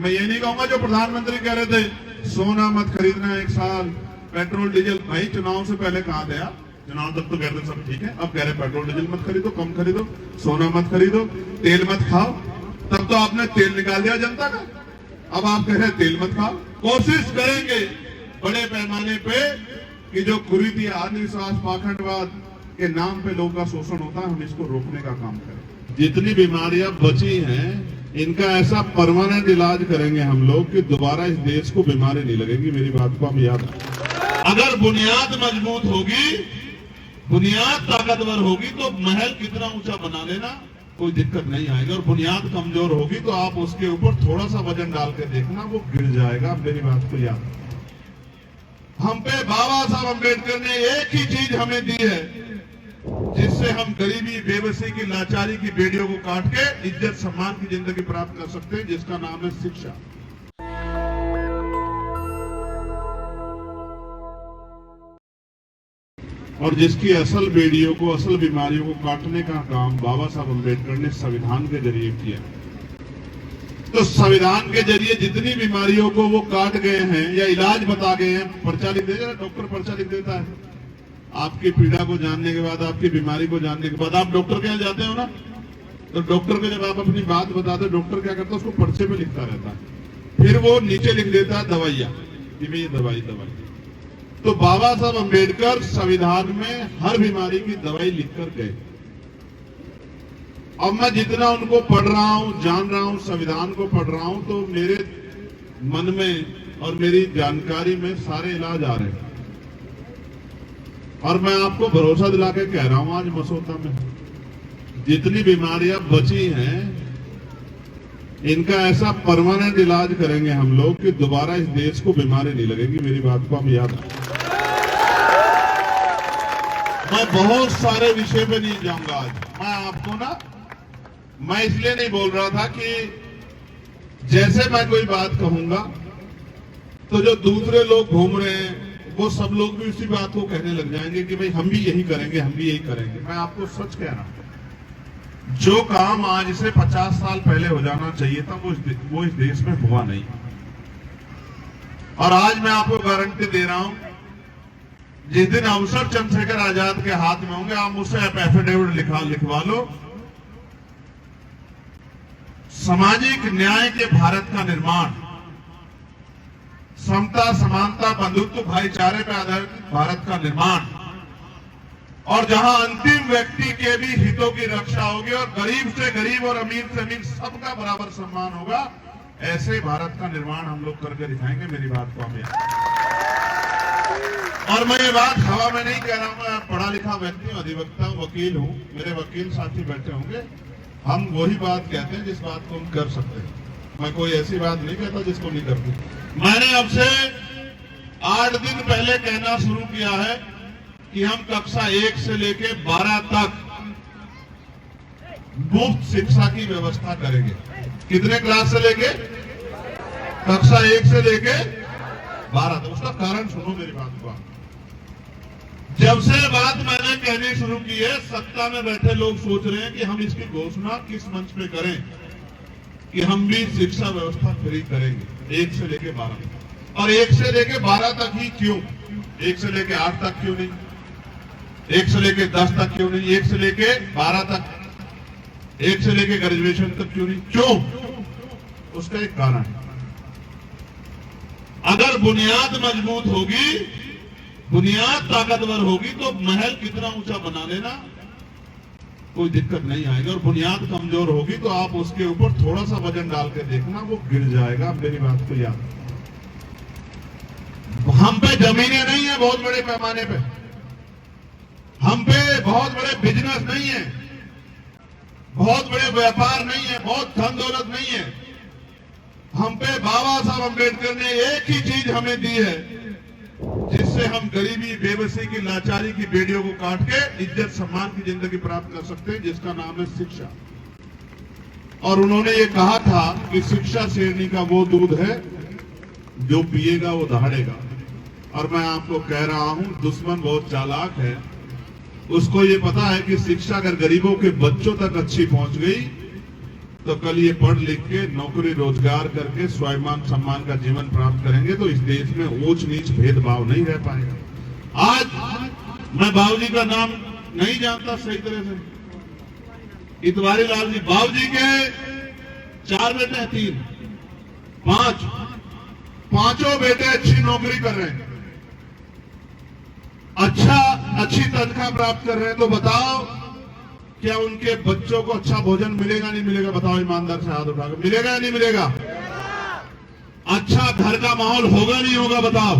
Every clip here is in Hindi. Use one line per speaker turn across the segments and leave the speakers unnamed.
मैं ये नहीं कहूंगा जो प्रधानमंत्री कह रहे थे सोना मत खरीदना एक साल, पेट्रोल डीजल। भाई चुनाव से पहले कहा गया, चुनाव तक तो कहते सब ठीक है, अब कह रहे पेट्रोल डीजल मत खरीदो, कम खरीदो, सोना मत खरीदो, तेल मत खाओ। तब तो आपने तेल निकाल दिया जनता का, अब आप कह रहे हैं तेल मत खाओ। कोशिश करेंगे बड़े पैमाने पे कि जो कुरीति, अंधविश्वास, पाखंडवाद के नाम पे लोगों का शोषण होता है, हम इसको रोकने का काम करें। जितनी बीमारियां बची हैं इनका ऐसा परमानेंट इलाज करेंगे हम लोग कि दोबारा इस देश को बीमारी नहीं लगेगी। मेरी बात को हम याद रखें। अगर बुनियाद मजबूत होगी, बुनियाद ताकतवर होगी तो महल कितना ऊंचा बना लेना कोई दिक्कत नहीं आएगी। और बुनियाद कमजोर होगी तो आप उसके ऊपर थोड़ा सा वजन डाल के देखना, वो गिर जाएगा। मेरी बात को याद रखें। हम पे बाबा साहब अम्बेडकर ने एक ही चीज हमें दी है जिससे हम गरीबी, बेबसी की, लाचारी की बेड़ियों को काट के इज्जत सम्मान की जिंदगी प्राप्त कर सकते हैं, जिसका नाम है शिक्षा। और जिसकी असल बेड़ियों को, असल बीमारियों को काटने का काम बाबा साहब अम्बेडकर ने संविधान के जरिए किया। तो संविधान के जरिए जितनी बीमारियों को वो काट गए हैं या इलाज बता गए हैं, पर्चा लिख देगा, डॉक्टर पर्चा लिख देता है। आपकी पीड़ा को जानने के बाद, आपकी बीमारी को जानने के बाद आप डॉक्टर के यहाँ जाते हो ना, तो डॉक्टर को जब आप अपनी बात बताते हो, डॉक्टर क्या करता है, उसको पर्चे पे लिखता रहता है, फिर वो नीचे लिख देता है दवाइयां कि भाई ये दवाई। तो बाबा साहब अम्बेडकर संविधान में हर बीमारी की दवाई लिखकर गए। अब मैं जितना उनको पढ़ रहा हूं, जान रहा हूं, संविधान को पढ़ रहा हूं, तो मेरे मन में और मेरी जानकारी में सारे इलाज आ रहे हैं। और मैं आपको भरोसा दिला के कह रहा हूं, आज मसौदा में जितनी बीमारियां बची हैं इनका ऐसा परमानेंट इलाज करेंगे हम लोग कि दोबारा इस देश को बीमारी नहीं लगेगी। मेरी बात को हम याद रखें। मैं बहुत सारे विषय पे नहीं जाऊंगा आज। मैं आपको ना, मैं इसलिए नहीं बोल रहा था कि जैसे मैं कोई बात कहूंगा तो जो दूसरे लोग घूम रहे हैं वो सब लोग भी उसी बात को कहने लग जाएंगे कि भाई हम भी यही करेंगे, हम भी यही करेंगे। मैं आपको सच कह रहा हूं, जो काम आज से 50 साल पहले हो जाना चाहिए था वो इस देश में हुआ नहीं। और आज मैं आपको गारंटी दे रहा हूं, जिस दिन अवसर चंद्रशेखर आजाद के हाथ में होंगे, आप मुझसे एफिडेविट लिखवा लो, सामाजिक न्याय के भारत का निर्माण, समता, समानता, बंधुत्व, भाईचारे पर आधारित भारत का निर्माण, और जहां अंतिम व्यक्ति के भी हितों की रक्षा होगी और गरीब से गरीब और अमीर से अमीर सबका बराबर सम्मान होगा, ऐसे भारत का निर्माण हम लोग करके दिखाएंगे। मेरी बात को हमें, और मैं ये बात हवा में नहीं कह रहा हूं, मैं पढ़ा लिखा व्यक्ति हूं, अधिवक्ता हूं, वकील हूं, मेरे वकील साथी बैठे होंगे। हम वही बात कहते हैं जिस बात को हम कर सकते हैं। मैं कोई ऐसी बात नहीं कहता जिसको नहीं करते। मैंने अब से 8 दिन पहले कहना शुरू किया है कि हम कक्षा 1 से लेके 12 तक मुफ्त शिक्षा की व्यवस्था करेंगे। कितने क्लास से लेके? कक्षा 1 से लेके 12 तक। उसका कारण सुनो मेरी बात को। जब से बात मैंने कहनी शुरू की है, सत्ता में बैठे लोग सोच रहे हैं कि हम इसकी घोषणा किस मंच पे करें कि हम भी शिक्षा व्यवस्था फ्री करेंगे 1 से लेके 12 तक। और 1 से लेके 12 तक ही क्यों? 1 से लेके 8 तक क्यों नहीं? 1 से लेके 10 तक क्यों नहीं? 1 से लेके 12 तक, 1 से लेके ग्रेजुएशन तक क्यों नहीं? क्यों? उसका एक कारण है। अगर बुनियाद मजबूत होगी, बुनियाद ताकतवर होगी तो महल कितना ऊंचा बना लेना कोई दिक्कत नहीं आएगी। और बुनियाद कमजोर होगी तो आप उसके ऊपर थोड़ा सा वजन डाल के देखना, वो गिर जाएगा। मेरी बात को याद। हम पे जमीनें नहीं है बहुत बड़े पैमाने पे, हम पे बहुत बड़े बिजनेस नहीं है, बहुत बड़े व्यापार नहीं है, बहुत धन दौलत नहीं है। हम पे बाबा साहब अम्बेडकर ने एक ही चीज हमें दी है जिससे हम गरीबी, बेबसी की, लाचारी की बेड़ियों को काट के इज्जत सम्मान की जिंदगी प्राप्त कर सकते हैं, जिसका नाम है शिक्षा। और उन्होंने ये कहा था कि शिक्षा शेरनी का वो दूध है जो पिएगा वो दहाड़ेगा। और मैं आपको कह रहा हूं, दुश्मन बहुत चालाक है, उसको ये पता है कि शिक्षा अगर गरीबों के बच्चों तक अच्छी पहुंच गई तो कल ये पढ़ लिख के नौकरी रोजगार करके स्वाभिमान सम्मान का जीवन प्राप्त करेंगे तो इस देश में ऊंच नीच भेदभाव नहीं रह पाएगा। आज मैं बाबूजी का नाम नहीं जानता सही तरह से। इतवारी लाल जी, बाबूजी के 4 बेटे हैं, 3, 5, पांचों बेटे अच्छी नौकरी कर रहे हैं, अच्छी तनख्वाह प्राप्त कर रहे हैं। तो बताओ क्या उनके बच्चों को अच्छा भोजन मिलेगा नहीं मिलेगा? बताओ ईमानदार से हाथ उठाकर, मिलेगा या नहीं मिलेगा? अच्छा घर का माहौल होगा नहीं होगा? बताओ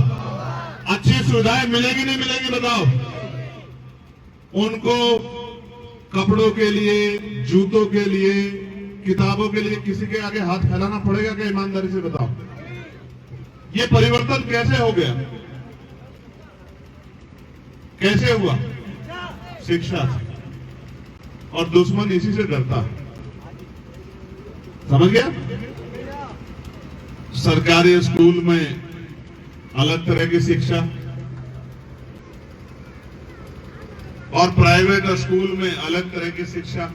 अच्छी सुविधाएं मिलेगी नहीं मिलेगी? बताओ उनको कपड़ों के लिए, जूतों के लिए, किताबों के लिए किसी के आगे हाथ फैलाना पड़ेगा क्या? ईमानदारी से बताओ ये परिवर्तन कैसे हो गया? कैसे हुआ? शिक्षा से। और दुश्मन इसी से डरता है, समझ गया? सरकारी स्कूल में अलग तरह की शिक्षा और प्राइवेट स्कूल में अलग तरह की शिक्षा।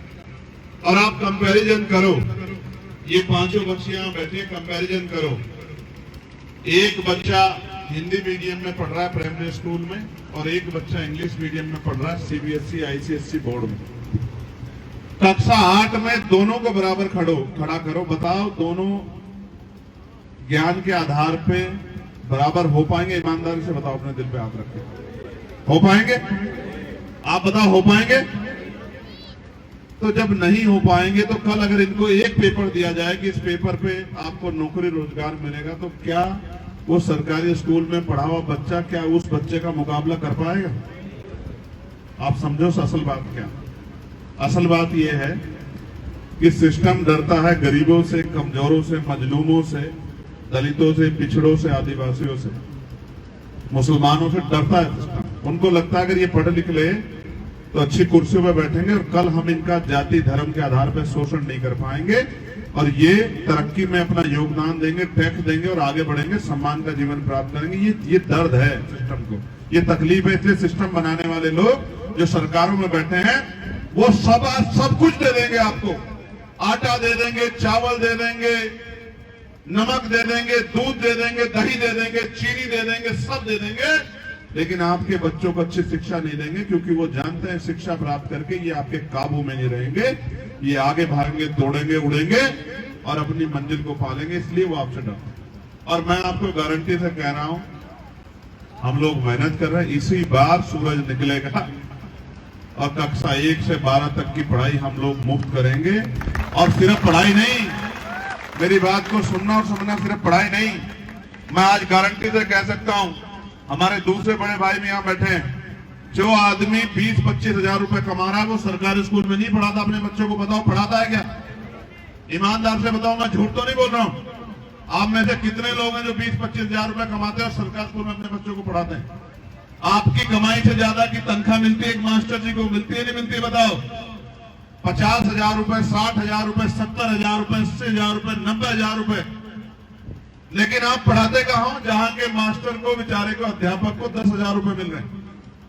और आप कंपैरिजन करो, ये पांचों बच्चे यहां बैठे, कंपैरिजन करो। एक बच्चा हिंदी मीडियम में पढ़ रहा है प्राइमरी स्कूल में, और एक बच्चा इंग्लिश मीडियम में पढ़ रहा है सीबीएसई आईसीएसई बोर्ड में। कक्षा 8 में दोनों को बराबर खड़ा करो, बताओ दोनों ज्ञान के आधार पे बराबर हो पाएंगे? ईमानदारी से बताओ, अपने दिल पे हाथ रखें, हो पाएंगे? आप बताओ हो पाएंगे? तो जब नहीं हो पाएंगे तो कल अगर इनको एक पेपर दिया जाए कि इस पेपर पे आपको नौकरी रोजगार मिलेगा, तो क्या वो सरकारी स्कूल में पढ़ा हुआ बच्चा क्या उस बच्चे का मुकाबला कर पाएगा? आप समझो असल बात क्या? असल बात यह है कि सिस्टम डरता है गरीबों से, कमजोरों से, मजलूमों से, दलितों से, पिछड़ों से, आदिवासियों से, मुसलमानों से डरता है सिस्टम। उनको लगता है अगर ये पढ़ लिख ले तो अच्छी कुर्सियों पर बैठेंगे और कल हम इनका जाति धर्म के आधार पर शोषण नहीं कर पाएंगे और ये तरक्की में अपना योगदान देंगे, टैक्स देंगे और आगे बढ़ेंगे, सम्मान का जीवन प्राप्त करेंगे। ये दर्द है सिस्टम को, ये तकलीफ है। इसलिए सिस्टम बनाने वाले लोग जो सरकारों में बैठे हैं वो सब कुछ दे देंगे आपको, आटा दे देंगे, चावल दे देंगे, नमक दे देंगे, दूध दे देंगे, दही दे देंगे, चीनी दे देंगे, सब दे देंगे, लेकिन आपके बच्चों को अच्छी शिक्षा नहीं देंगे क्योंकि वो जानते हैं शिक्षा प्राप्त करके ये आपके काबू में नहीं रहेंगे, ये आगे भागेंगे, दौड़ेंगे, उड़ेंगे और अपनी मंजिल को पालेंगे। इसलिए वो आपसे डरते। और मैं आपको गारंटी से कह रहा हूं, हम लोग मेहनत कर रहे हैं, इसी बार सूरज निकलेगा और कक्षा 1 से 12 तक की पढ़ाई हम लोग मुफ्त करेंगे। और सिर्फ पढ़ाई नहीं, मेरी बात को सुनना और समझना, सिर्फ पढ़ाई नहीं, मैं आज गारंटी से कह सकता हूं, हमारे दूसरे बड़े भाई भी यहां बैठे हैं, जो आदमी 20-25 हजार रुपए कमा रहा है वो सरकारी स्कूल में नहीं पढ़ाता अपने बच्चों को। बताओ पढ़ाता है क्या? ईमानदार से बताओ, मैं झूठ तो नहीं बोल रहा हूं। आप में से कितने लोग हैं जो 20-25 हजार रुपए कमाते हैं और सरकारी स्कूल में अपने बच्चों को पढ़ाते हैं? आपकी कमाई से ज्यादा की तनख्वाह मिलती है एक मास्टर जी को, मिलती है नहीं मिलती? बताओ 50,000 रुपए, 60,000 रुपए, 70,000 रुपए, 80,000 रुपए, 90,000 रुपए, लेकिन आप पढ़ाते कहां हो जहां के मास्टर को, बेचारे को, अध्यापक को 10,000 रुपए मिल रहे हैं?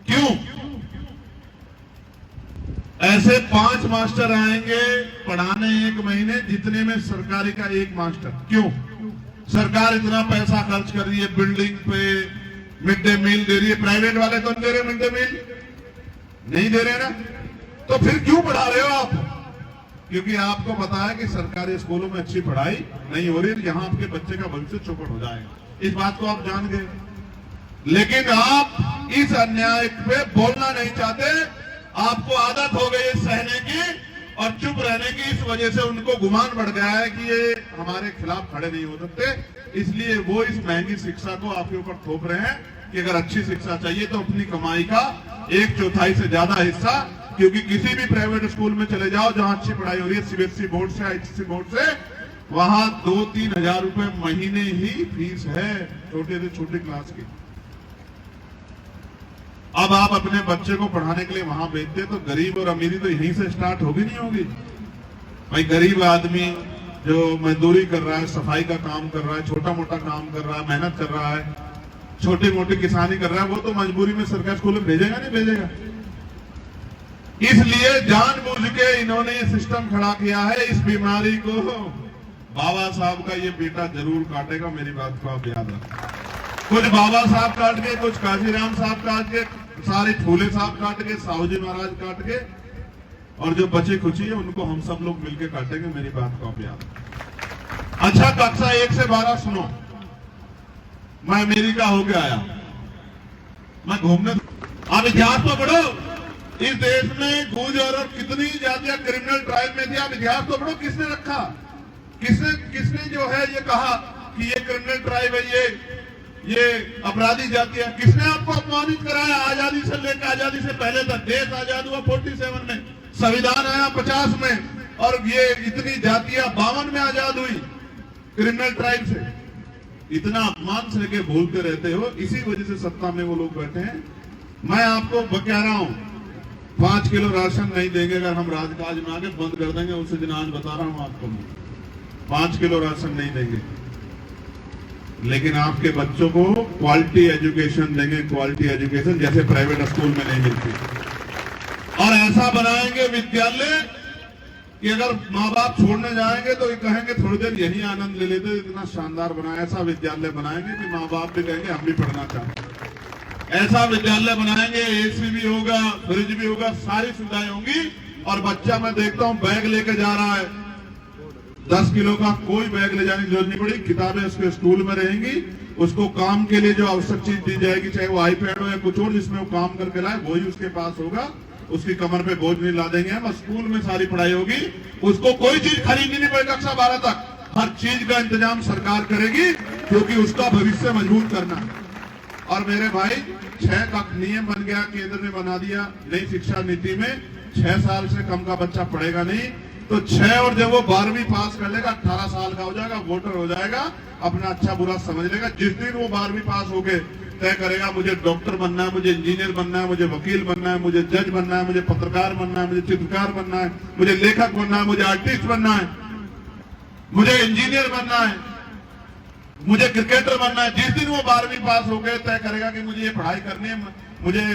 क्यों? ऐसे 5 मास्टर आएंगे पढ़ाने एक महीने जितने में सरकारी का एक मास्टर। क्यों? सरकार इतना पैसा खर्च कर रही है बिल्डिंग पे, मिड डे मील दे रही है, प्राइवेट वाले तो नहीं दे रहे मिड डे मील, नहीं दे रहे ना, तो फिर क्यों पढ़ा रहे हो आप? क्योंकि आपको पता है कि सरकारी स्कूलों में अच्छी पढ़ाई नहीं हो रही, यहां आपके बच्चे का भविष्य चौपट हो जाएगा। इस बात को आप जान गए, लेकिन आप इस अन्याय पे बोलना नहीं चाहते। आपको आदत हो गई है सहने की और चुप रहने की, इस वजह से उनको गुमान बढ़ गया है कि ये हमारे खिलाफ खड़े नहीं हो सकते, इसलिए वो इस महंगी शिक्षा को आपके ऊपर थोप रहे हैं कि अगर अच्छी शिक्षा चाहिए तो अपनी कमाई का 1/4 से ज्यादा हिस्सा, क्योंकि किसी भी प्राइवेट स्कूल में चले जाओ जहां अच्छी पढ़ाई हो रही है, सीबीएसई बोर्ड से, आईसीएसई बोर्ड से, वहां 2-3 हजार रुपए महीने ही फीस है छोटे से छोटे क्लास की। अब आप अपने बच्चे को पढ़ाने के लिए वहां भेजते तो गरीब और अमीरी तो यहीं से स्टार्ट होगी नहीं होगी? भाई गरीब आदमी जो मजदूरी कर रहा है, सफाई का काम कर रहा है, छोटा मोटा काम कर रहा है, मेहनत कर रहा है, छोटी मोटी किसानी कर रहा है, वो तो मजबूरी में सरकारी स्कूल में भेजेगा नहीं भेजेगा? इसलिए जानबूझ के इन्होंने ये सिस्टम खड़ा किया है। इस बीमारी को बाबा साहब का ये बेटा जरूर काटेगा, मेरी बात को आप याद रखें। कुछ बाबा साहब काट के, कुछ काशीराम साहब काट के, सारे फूले साहब काट के, साहू जी महाराज काट के, और जो बची खुची है उनको हम सब लोग मिलकर काटेंगे, मेरी बात को आप याद रखें। अच्छा, कक्षा 1 से 12 सुनो। मैं अमेरिका होके आया, मैं घूमने, आप इतिहास तो पढ़ो। इस देश में गुज और कितनी जातियां क्रिमिनल ट्रायल में थी, आप इतिहास तो पढ़ो। किसने रखा, किसने जो है ये कहा कि ये क्रिमिनल ट्राइब है, ये अपराधी जाति है? किसने आपको अपमानित कराया? आजादी से लेकर आजादी से पहले तक देश आजाद हुआ 47 में, संविधान आया 50 में, और ये इतनी जातियां 52 में आजाद हुई क्रिमिनल ट्राइब से। इतना अपमान से के बोलते रहते हो, इसी वजह से सत्ता में वो लोग बैठे हैं। मैं आपको कह रहा हूं, 5 किलो राशन नहीं देंगे अगर हम राजकाज में आके बंद कर देंगे। उसी दिन आज बता रहा हूं आपको, 5 किलो राशन नहीं देंगे, लेकिन आपके बच्चों को क्वालिटी एजुकेशन देंगे। क्वालिटी एजुकेशन जैसे प्राइवेट स्कूल में नहीं मिलती। और ऐसा बनाएंगे विद्यालय कि अगर माँ बाप छोड़ने जाएंगे तो ये कहेंगे थोड़ी देर यही आनंद ले लेते, इतना शानदार बनाया। ऐसा विद्यालय बनाएंगे कि माँ बाप भी कहेंगे हम भी पढ़ना चाहते हैं। ऐसा विद्यालय बनाएंगे, एसी भी होगा, फ्रिज भी होगा, सारी सुविधाएं होंगी। और बच्चा मैं देखता हूं बैग लेके जा रहा है, 10 किलो का कोई बैग ले जाने की जरूरत नहीं पड़ी। किताबें उसके स्कूल में रहेंगी। उसको काम के लिए जो आवश्यक चीज दी जाएगी, चाहे वो आईपैड हो या कुछ और जिसमें वो काम करके लाए, वही उसके पास होगा। उसकी कमर पे बोझ नहीं ला देंगे हम, स्कूल में सारी पढ़ाई होगी। उसको कोई चीज खरीदनी नहीं पड़ेगी कक्षा 12 तक। हर चीज का इंतजाम सरकार करेगी, क्योंकि उसका भविष्य मजबूत करना है। और मेरे भाई, 6 का नियम बन गया, केंद्र ने बना दिया नई शिक्षा नीति में, 6 साल से कम का बच्चा पढ़ेगा नहीं। तो 6, और जब वो 12वीं पास कर लेगा, 18 साल का हो जाएगा, वोटर हो जाएगा, अपना अच्छा बुरा समझ लेगा। जिस दिन वो 12वीं पास हो गए तय करेगा मुझे डॉक्टर बनना है, मुझे इंजीनियर बनना है, मुझे वकील बनना है, मुझे जज बनना है, मुझे पत्रकार बनना है, मुझे चित्रकार बनना है, मुझे लेखक बनना है, मुझे आर्टिस्ट बनना है, मुझे इंजीनियर बनना है, मुझे क्रिकेटर बनना है। जिस दिन वो 12वीं पास हो गए तय करेगा कि मुझे ये पढ़ाई करनी है, मुझे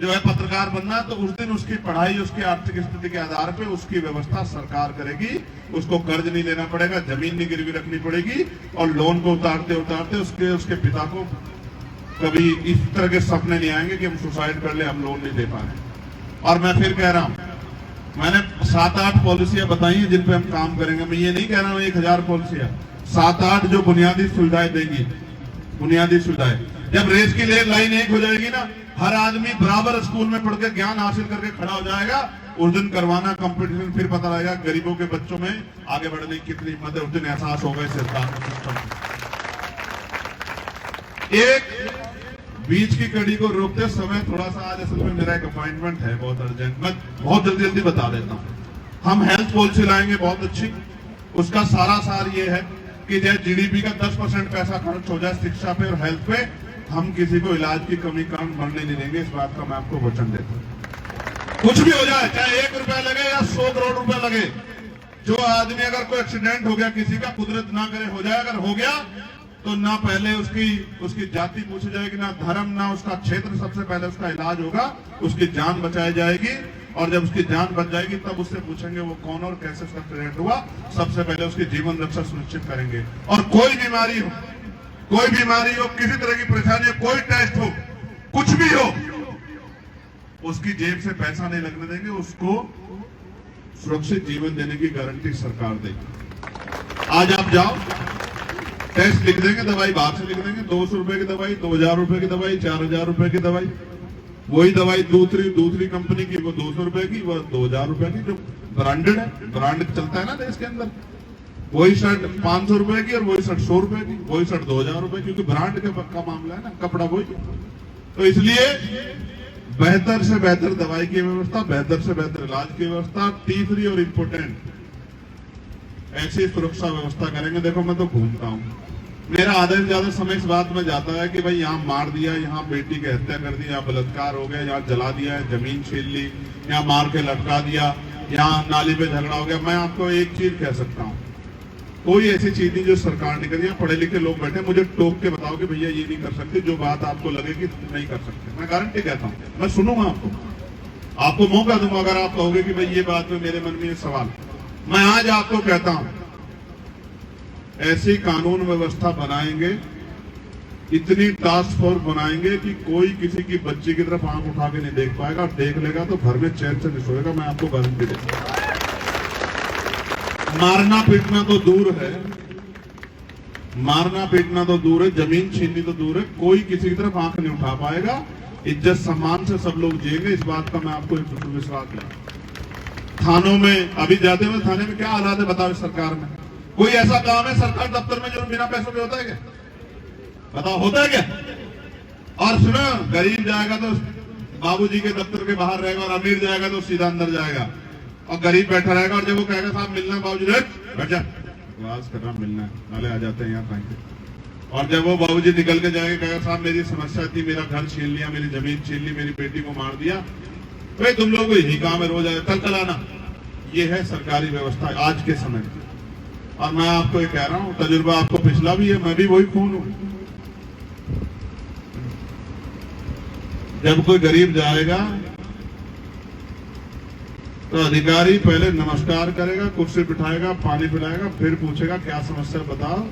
जो है पत्रकार बनना है, तो उस दिन उसकी पढ़ाई उसकी आर्थिक स्थिति के आधार पे उसकी व्यवस्था सरकार करेगी। उसको कर्ज नहीं लेना पड़ेगा, जमीन नहीं गिरवी रखनी पड़ेगी, और लोन को उतारते उतारते उसके पिता को कभी इस तरह के सपने नहीं आएंगे कि हम सुसाइड कर ले, हम लोन नहीं दे पा रहे। और मैं फिर कह रहा हूं, मैंने 7-8 पॉलिसियां बताई हैं जिन पे हम काम करेंगे। मैं ये नहीं कह रहा हूं 1000 पॉलिसियां, 7-8 जो बुनियादी सुविधाएं देगी। बुनियादी सुविधाएं, जब रेस की लाइन एक हो जाएगी ना, हर आदमी बराबर स्कूल में पढ़ के ज्ञान हासिल करके खड़ा हो जाएगा, उस दिन करवाना कंपटीशन, फिर पता लगेगा गरीबों के बच्चों में आगे बढ़ने की कितनी हिम्मत है। उस दिन एहसास होगा सरकार का सिस्टम। एक बीच की कड़ी को रोकते समय थोड़ा सा, आज असल में मेरा एक अपॉइंटमेंट है बहुत अर्जेंट, मैं बहुत जल्दी बता देता हूं। हम हेल्थ पॉलिसी लाएंगे बहुत अच्छी। उसका सारा सार ये है कि जैसे जीडीपी का 10% पैसा खर्च हो जाए शिक्षा पे और हेल्थ पे, हम किसी को इलाज की कमी कारण मरने नहीं देंगे। इस बात का मैं आपको वचन देता हूं। कुछ भी हो जाए, चाहे 1 रुपया लगे या 100 करोड़ रुपया लगे, जो आदमी अगर कोई एक्सीडेंट हो गया किसी का, कुदरत ना करे हो जाए, अगर हो गया तो ना पहले उसकी जाति पूछी जाएगी, ना धर्म, ना उसका क्षेत्र, सबसे पहले उसका इलाज होगा, उसकी जान बचाई जाएगी। और जब उसकी जान बच जाएगी तब उससे पूछेंगे वो कौन और कैसे उसका एक्सीडेंट हुआ। सबसे पहले उसकी जीवन रक्षा सुनिश्चित करेंगे। और कोई बीमारी हो, किसी तरह की परेशानी हो, कोई टेस्ट हो, कुछ भी हो, उसकी जेब से पैसा नहीं लगने देंगे। उसको सुरक्षित जीवन देने की गारंटी सरकार देगी। आज आप जाओ, टेस्ट लिख देंगे, दवाई बाहर से लिख देंगे, 200 रुपए की दवाई, 2000 रुपए की दवाई, 4000 रुपए की दवाई। वही दवाई दूसरी कंपनी की, वो 200 रुपए की, वो 2000 रुपए की, जो ब्रांडेड है, ब्रांड चलता है ना देश के अंदर। वही शर्ट 500 रुपए की और वही शर्ट 100 रुपए की, वही शर्ट 2000 रुपए, क्योंकि ब्रांड का मामला है ना, कपड़ा वही। तो इसलिए बेहतर से बेहतर दवाई की व्यवस्था, बेहतर से बेहतर इलाज की व्यवस्था, तीसरी और इम्पोर्टेंट ऐसी सुरक्षा व्यवस्था करेंगे। देखो मैं तो घूमता हूँ, मेरा आधे से ज्यादा समय इस बात में जाता है कि भाई यहाँ मार दिया, यहाँ बेटी की हत्या कर दी, यहाँ बलात्कार हो गया, यहाँ जला दिया है, जमीन छीन ली, यहाँ मार के लटका दिया, यहाँ नाली पे झगड़ा हो गया। मैं आपको एक चीज कह सकता हूँ, कोई ऐसी चीज नहीं जो सरकार ने करी। यहाँ पढ़े लिखे लोग बैठे, मुझे टोक के बताओ कि भैया ये नहीं कर सकते, जो बात आपको लगेगी नहीं कर सकते, मैं गारंटी कहता हूँ, मैं सुनूंगा आपको। आपको मौका दूंगा अगर आप कहोगे कि भाई ये बात में मेरे मन में सवाल। मैं आज आपको कहता हूं, ऐसी कानून व्यवस्था बनाएंगे, इतनी टास्क फोर्स बनाएंगे कि कोई किसी की बच्ची की तरफ आंख उठा के नहीं देख पाएगा, और देख लेगा तो घर में चैन से नहीं सोएगा। मैं आपको गारंटी देता हूं। मारना पीटना तो दूर है, मारना पीटना तो दूर है, जमीन छीननी तो दूर है, कोई किसी की तरफ आंख नहीं उठा पाएगा। इज्जत सम्मान से सब लोग जिएंगे, इस बात का मैं आपको एक विश्वास दिलाता। थानों में अभी जाते हुए थाने में क्या हालात है बताओ सरकार में? कोई ऐसा काम है सरकार दफ्तर में जो बिना पैसों के होता है क्या? बताओ होता है क्या? और सुनो, गरीब जाएगा तो बाबूजी के दफ्तर के बाहर रहेगा, और अमीर जाएगा तो सीधा अंदर जाएगा, और गरीब बैठा रहेगा। और जब वो कहेगा साहब मिलना, बाबूजी बैठ जा, आवाज कर रहा मिलना है, नाले आ जाते हैं यहाँ कहीं। और जब वो बाबूजी निकल के जाएंगे, कहेगा साहब मेरी समस्या थी, मेरा घर छीन लिया, मेरी जमीन छीन ली, मेरी बेटी को मार दिया, भाई तुम लोगों को यही काम है रोज कल चलाना। ये है सरकारी व्यवस्था आज के समय में। और मैं आपको ये कह रहा हूं, तजुर्बा आपको पिछला भी है, मैं भी वही खून हूं। जब कोई गरीब जाएगा तो अधिकारी पहले नमस्कार करेगा, कुर्सी बिठाएगा, पानी पिलाएगा, फिर पूछेगा क्या समस्या बताओ,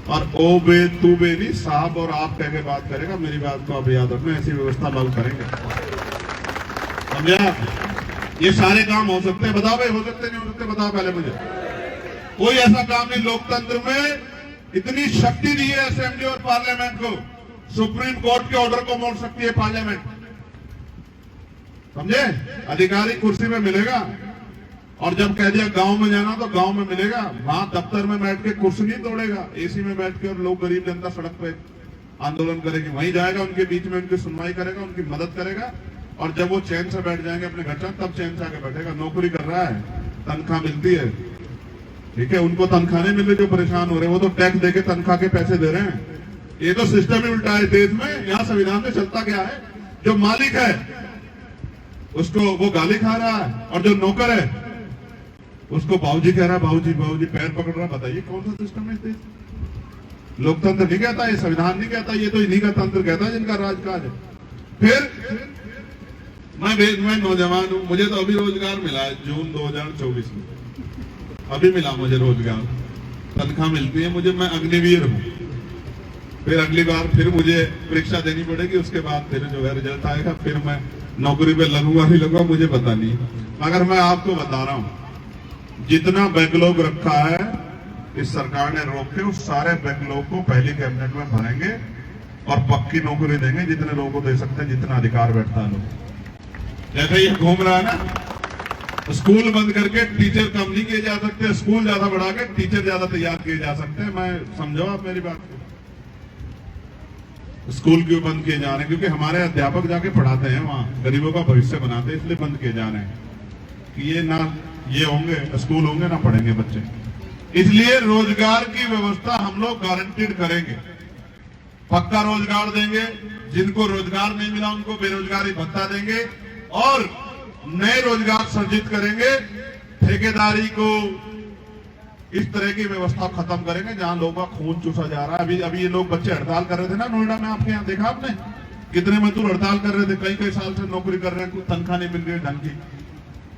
और ओ बे तू बे नहीं साहब और आप कह के बात करेगा। मेरी बात को आप याद रखना, ऐसी व्यवस्था लागू करेंगे, समझा? ये सारे काम हो सकते हैं, बताओ भाई हो सकते नहीं हो सकते बताओ पहले मुझे। कोई ऐसा काम नहीं, लोकतंत्र में इतनी शक्ति दी है असेंबली और पार्लियामेंट को, सुप्रीम कोर्ट के ऑर्डर को मोड़ सकती है पार्लियामेंट, समझे? अधिकारी कुर्सी में मिलेगा, और जब कह दिया गांव में जाना तो गांव में मिलेगा। वहां दफ्तर में बैठ के कुर्सी नहीं तोड़ेगा, एसी में बैठ के, और लोग गरीब जनता सड़क पे आंदोलन करेगी, वहीं जाएगा, उनके बीच में उनकी सुनवाई करेगा, उनकी मदद करेगा। और जब वो चैन से बैठ जाएंगे अपने घर से, तब चैन से आके बैठेगा। नौकरी कर रहा है, तनख्वाह मिलती है, ठीक है, उनको तनख्वाह नहीं मिल रही जो परेशान हो रहे हैं, वो तो टैक्स देके तनख्वाह के पैसे दे रहे हैं। ये तो सिस्टम ही उल्टा है देश में। यहाँ संविधान में चलता क्या है, जो मालिक है उसको वो गाली खा रहा है, और जो नौकर है उसको बाबूजी कह रहा है, बाबूजी बाबूजी पैर पकड़ रहा। बताइए कौन सा सिस्टम है इस देश? लोकतंत्र नहीं कहता, ये संविधान नहीं कहता, ये तो इन्हीं का तंत्र कहता है जिनका राजकाज है। फिर मैं नौजवान हूं, मुझे तो अभी रोजगार मिला है जून 2024 में, अभी मिला मुझे रोजगार, तनख्वाह मिलती है मुझे, मैं अग्निवीर हूं। फिर अगली बार फिर मुझे परीक्षा देनी पड़ेगी, उसके बाद फिर जो है रिजल्ट आएगा, फिर मैं नौकरी पे लगूंगा नहीं लगूंगा मुझे पता नहीं। मगर मैं आपको बता रहा हूं, जितना बैकलॉग रखा है इस सरकार ने रोक के, उस सारे बैकलॉग को पहली कैबिनेट में भरेंगे और पक्की नौकरी देंगे जितने लोगों को दे सकते हैं, जितना अधिकार बैठता है लोग। जैसे ये घूम रहा है ना, स्कूल बंद करके टीचर कम नहीं किए जा सकते, स्कूल ज्यादा बढ़ा के टीचर ज्यादा तैयार किए जा सकते हैं। मैं समझो आप मेरी बात को। स्कूल क्यों बंद किए जा रहे हैं? क्योंकि हमारे अध्यापक जाके पढ़ाते हैं वहां, गरीबों का भविष्य बनाते हैं, इसलिए बंद किए जा रहे हैं कि ये ना ये होंगे स्कूल होंगे ना पढ़ेंगे बच्चे। इसलिए रोजगार की व्यवस्था हम लोग गारंटीड करेंगे, पक्का रोजगार देंगे, जिनको रोजगार नहीं मिला उनको बेरोजगारी भत्ता देंगे, और नए रोजगार सृजित करेंगे। ठेकेदारी को इस तरह की व्यवस्था खत्म करेंगे जहां लोगों का खून चूसा जा रहा है। अभी ये लोग बच्चे हड़ताल कर रहे थे ना नोएडा में, आपके यहाँ देखा आपने? कितने मजदूर हड़ताल कर रहे थे, कई कई साल से नौकरी कर रहे हैं, कुछ तनख्वाह नहीं मिल रही है ढंग की।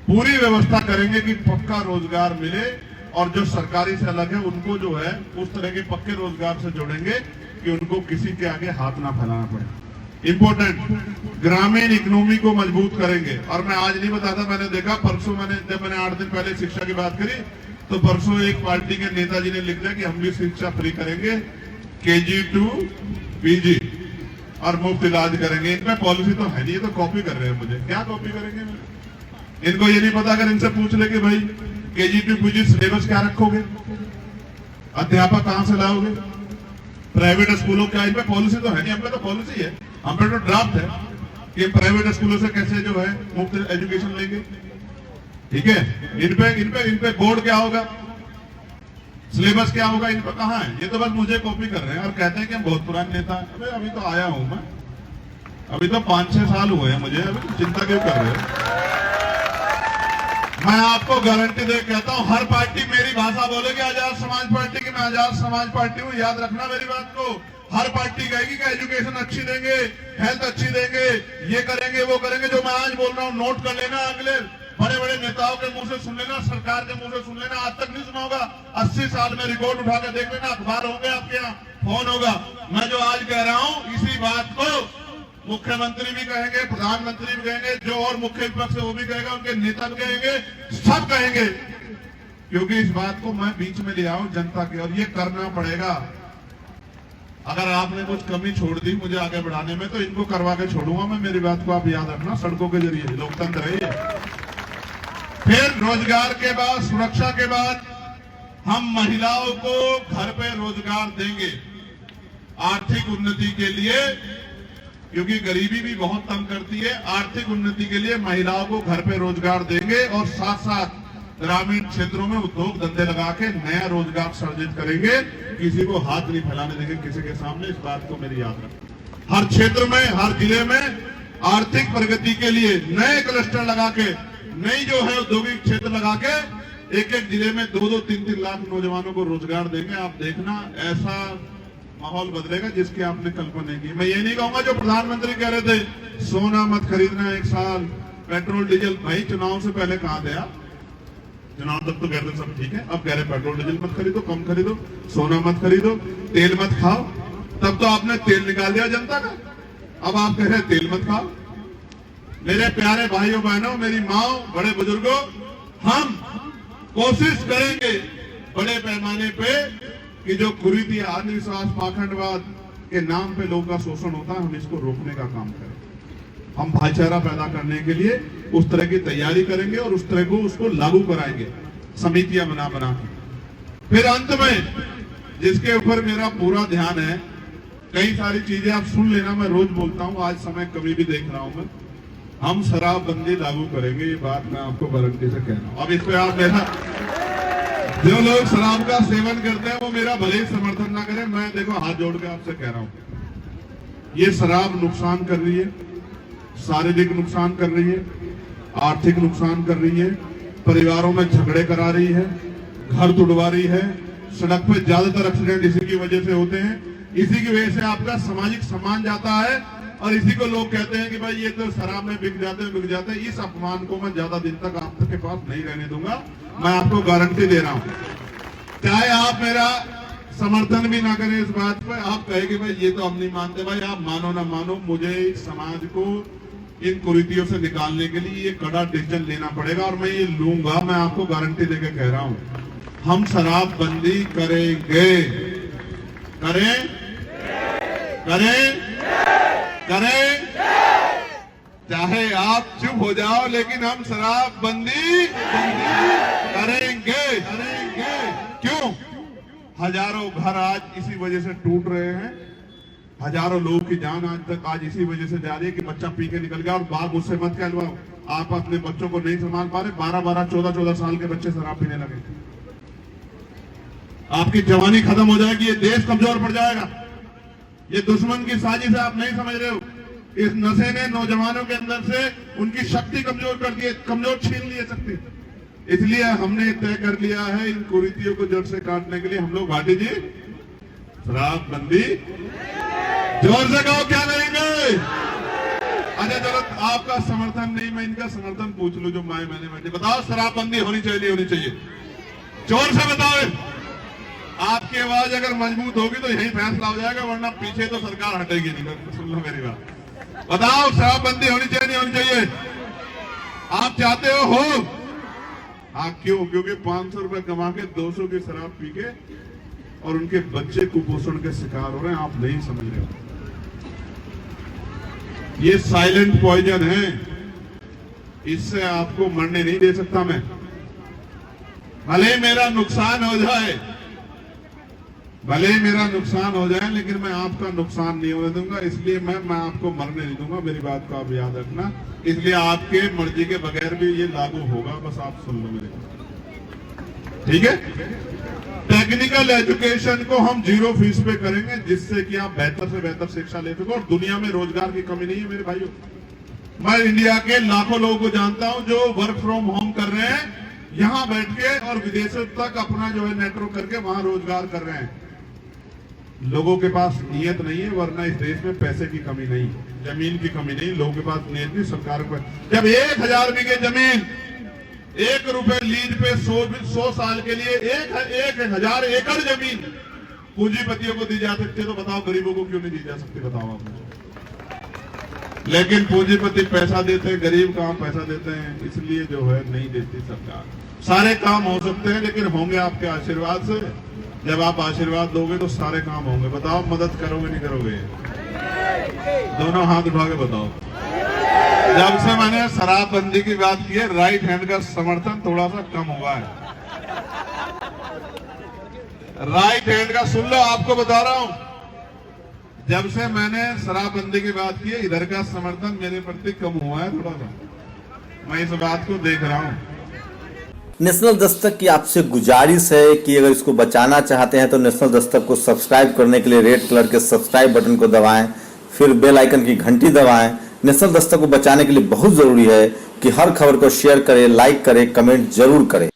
पूरी व्यवस्था करेंगे कि पक्का रोजगार मिले, और जो सरकारी से अलग है उनको जो है उस तरह के पक्के रोजगार से जोड़ेंगे कि उनको किसी के आगे हाथ ना फैलाना पड़े। इंपॉर्टेंट, ग्रामीण इकोनॉमी को मजबूत करेंगे। और मैं आज नहीं बताता, मैंने देखा परसों, जब मैंने 8 दिन पहले शिक्षा की बात करी तो परसों एक पार्टी के नेताजी ने लिख दिया कि हम भी शिक्षा फ्री करेंगे, KG to PG, और मुफ्त इलाज करेंगे। इनमें पॉलिसी तो है नहीं, ये तो कॉपी कर रहे हैं मुझे। क्या कॉपी करेंगे? इनको ये नहीं पता, अगर इनसे पूछ ले कि भाई KG to PG सिलेबस क्या रखोगे, अध्यापक कहां से लाओगे, प्राइवेट स्कूलों क्या, इन पे पॉलिसी तो है नहीं। हम पे तो पॉलिसी है, हम पे तो ड्राफ्ट है कि प्राइवेट स्कूलों से कैसे जो है मुफ्त एजुकेशन लेंगे, ठीक है। इन पे बोर्ड क्या होगा, सिलेबस क्या होगा, इन पे कहां है? ये तो बस मुझे कॉपी कर रहे हैं और कहते हैं कि हम बहुत पुराने नेता हैं। अभी तो आया हूं मैं, अभी तो 5-6 साल हुए हैं मुझे, अभी चिंता क्यों कर रहे हो? मैं आपको गारंटी दे कहता हूं, हर पार्टी मेरी भाषा बोलेगी आजाद समाज पार्टी की, मैं आजाद समाज पार्टी हूं, याद रखना मेरी बात को। हर पार्टी कहेगी कि एजुकेशन अच्छी देंगे, हेल्थ अच्छी देंगे, ये करेंगे वो करेंगे। जो मैं आज बोल रहा हूं नोट कर लेना, अगले बड़े बड़े नेताओं के मुंह से सुन लेना, सरकार के मुंह से सुन लेना। आज तक नहीं सुना होगा, 80 साल में रिकॉर्ड उठा के देख लेना, अखबार होंगे आपके यहाँ, फोन होगा। मैं जो आज कह रहा हूं इसी बात को मुख्यमंत्री भी कहेंगे, प्रधानमंत्री भी कहेंगे, जो और मुख्य विपक्ष है वो भी कहेगा, उनके नेता भी कहेंगे, सब कहेंगे, क्योंकि इस बात को मैं बीच में ले आऊं जनता के, और ये करना पड़ेगा। अगर आपने कुछ कमी छोड़ दी मुझे आगे बढ़ाने में, तो इनको करवा के छोड़ूंगा मैं। मेरी बात को आप याद रखना, सड़कों के जरिए लोकतंत्र है ये। फिर रोजगार के बाद, सुरक्षा के बाद हम महिलाओं को घर पे रोजगार देंगे आर्थिक उन्नति के लिए, क्योंकि गरीबी भी बहुत तंग करती है। आर्थिक उन्नति के लिए महिलाओं को घर पे रोजगार देंगे और साथ साथ ग्रामीण क्षेत्रों में उद्योग धंधे लगा के नया रोजगार सर्जित करेंगे। किसी को हाथ नहीं फैलाने देंगे किसी के सामने, इस बात को मेरी याद रखें। हर क्षेत्र में, हर जिले में आर्थिक प्रगति के लिए नए क्लस्टर लगा के, नई जो है औद्योगिक क्षेत्र लगा के एक एक जिले में 2-2, 3-3 लाख नौजवानों को रोजगार देंगे। आप देखना ऐसा माहौल बदलेगा जिसकी आपने कल्पना नहीं की। मैं ये नहीं कहूंगा जो प्रधानमंत्री कह रहे थे सोना मत खरीदना 1 साल, पेट्रोल डीजल, भाई चुनाव से पहले कहा गया, चुनाव तक तो कहते सब ठीक है, अब कह रहे पेट्रोल डीजल मत खरीदो, कम खरीदो, सोना मत खरीदो, तेल मत खाओ। तब तो आपने तेल निकाल दिया जनता का, अब आप कह रहे तेल मत खाओ। मेरे प्यारे भाइयों बहनों, मेरी माओ, बड़े बुजुर्गों, हम कोशिश करेंगे बड़े पैमाने पे कि जो कुरीति, अंधविश्वास, पाखंडवाद के नाम पे लोगों का शोषण होता है, हम इसको रोकने का काम करें। हम भाईचारा पैदा करने के लिए उस तरह की तैयारी करेंगे और उस तरह को उसको लागू कराएंगे, समितियां बना के। फिर अंत में जिसके ऊपर मेरा पूरा ध्यान है, कई सारी चीजें आप सुन लेना, मैं रोज बोलता हूं, आज समय कभी भी देख रहा हूं मैं, हम शराबबंदी लागू करेंगे, ये बात मैं आपको गारंटी से कह रहा हूं। अब इस पे आप मेरा, जो लोग शराब का सेवन करते हैं वो मेरा भले ही समर्थन ना करें, मैं देखो हाथ जोड़ के आपसे कह रहा हूं, ये शराब नुकसान कर रही है, शारीरिक नुकसान कर रही है, आर्थिक नुकसान कर रही है, परिवारों में झगड़े करा रही है, घर तुड़वा रही है, सड़क पे ज्यादातर एक्सीडेंट इसी की वजह से होते हैं, इसी की वजह से आपका सामाजिक सम्मान जाता है, और इसी को लोग कहते हैं कि भाई ये तो शराब में बिक जाते हैं। इस अपमान को मैं ज्यादा दिन तक आप के पास नहीं रहने दूंगा, मैं आपको गारंटी दे रहा हूं। चाहे आप मेरा समर्थन भी ना करें इस बात पर, आप कहे कि भाई ये तो हम नहीं मानते, भाई आप मानो ना मानो, मुझे इस समाज को इन कुरीतियों से निकालने के लिए ये कड़ा डिसीजन लेना पड़ेगा, और मैं ये लूंगा, मैं आपको गारंटी देके कह रहा हूं। हम शराबबंदी करेंगे, करें करें करें, चाहे आप चुप हो जाओ, लेकिन हम शराबबंदी करेंगे करेंगे। क्यों? हजारों घर आज इसी वजह से टूट रहे हैं, हजारों लोगों की जान आज इसी वजह से जा रही है कि बच्चा पी के निकल गया। और बात मुझसे मत कहलवाओ, आप अपने बच्चों को नहीं संभाल पा रहे, 12-12, 14-14 साल के बच्चे शराब पीने लगे, आपकी जवानी खत्म हो जाएगी, ये देश कमजोर पड़ जाएगा। ये दुश्मन की साजिश है, आप नहीं समझ रहे हो। इस नशे ने नौजवानों के अंदर से उनकी शक्ति कमजोर कर दी है, कमजोर छीन ली है शक्ति। इसलिए हमने तय कर लिया है इन कुरीतियों को जड़ से काटने के लिए हम लोग, भाटी जी, शराबबंदी, जोर से कहो क्या करेंगे? अच्छा चलो, आपका समर्थन नहीं, मैं इनका समर्थन पूछ लूं जो मैंने बैठे, बताओ शराबबंदी होनी चाहिए, होनी चाहिए, जोर से बताओ। आपकी आवाज अगर मजबूत होगी तो यही फैसला हो जाएगा, वरना पीछे तो सरकार हटेगी नहीं। सुन लो मेरी बात, बताओ शराबबंदी होनी चाहिए नहीं होनी चाहिए? आप चाहते हो? हाँ, क्यों? क्योंकि 500 रुपए कमा के 200 की शराब पी के और उनके बच्चे कुपोषण के शिकार हो रहे हैं, आप नहीं समझ रहे हो। ये साइलेंट पॉइजन है, इससे आपको मरने नहीं दे सकता मैं, भले मेरा नुकसान हो जाए, भले ही मेरा नुकसान हो जाए, लेकिन मैं आपका नुकसान नहीं होने दूंगा। इसलिए मैं आपको मरने नहीं दूंगा, मेरी बात को आप याद रखना। इसलिए आपके मर्जी के बगैर भी ये लागू होगा, बस आप सुन लो मेरे, ठीक है? टेक्निकल एजुकेशन को हम 0 फीस पे करेंगे, जिससे कि आप बेहतर से बेहतर शिक्षा ले सको, और दुनिया में रोजगार की कमी नहीं है मेरे भाइयों। मैं इंडिया के लाखों लोगों को जानता हूं जो वर्क फ्रॉम होम कर रहे हैं यहाँ बैठ के और विदेशों तक अपना जो है नेटवर्क करके वहां रोजगार कर रहे हैं। लोगों के पास नियत नहीं है, वरना इस देश में पैसे की कमी नहीं, जमीन की कमी नहीं, लोगों के पास नियत नहीं। सरकार को जब 1000 बीघे जमीन 1 रुपए लीज पे 100 साल के लिए 1000 एकड़ जमीन पूंजीपतियों को दी जा सकती है, तो बताओ गरीबों को क्यों नहीं दी जा सकती? बताओ आप मुझे। लेकिन पूंजीपति पैसा देते हैं, गरीब कहाँ पैसा देते हैं, इसलिए जो है नहीं देती सरकार। सारे काम हो सकते हैं, लेकिन होंगे आपके आशीर्वाद से। जब आप आशीर्वाद दोगे तो सारे काम होंगे। बताओ मदद करोगे नहीं करोगे? दोनों हाथ उठा के बताओ। जब से मैंने शराबबंदी की बात की है, राइट हैंड का समर्थन थोड़ा सा कम हुआ है। राइट हैंड का सुन लो, आपको बता रहा हूं, जब से मैंने शराबबंदी की बात की है, इधर का समर्थन मेरे प्रति कम हुआ है थोड़ा सा। मैं इस बात को देख रहा हूं।
नेशनल दस्तक की आपसे गुजारिश है कि अगर इसको बचाना चाहते हैं तो नेशनल दस्तक को सब्सक्राइब करने के लिए रेड कलर के सब्सक्राइब बटन को दबाएं, फिर बेल आइकन की घंटी दबाएं। नेशनल दस्तक को बचाने के लिए बहुत जरूरी है कि हर खबर को शेयर करें, लाइक करें, कमेंट जरूर करें।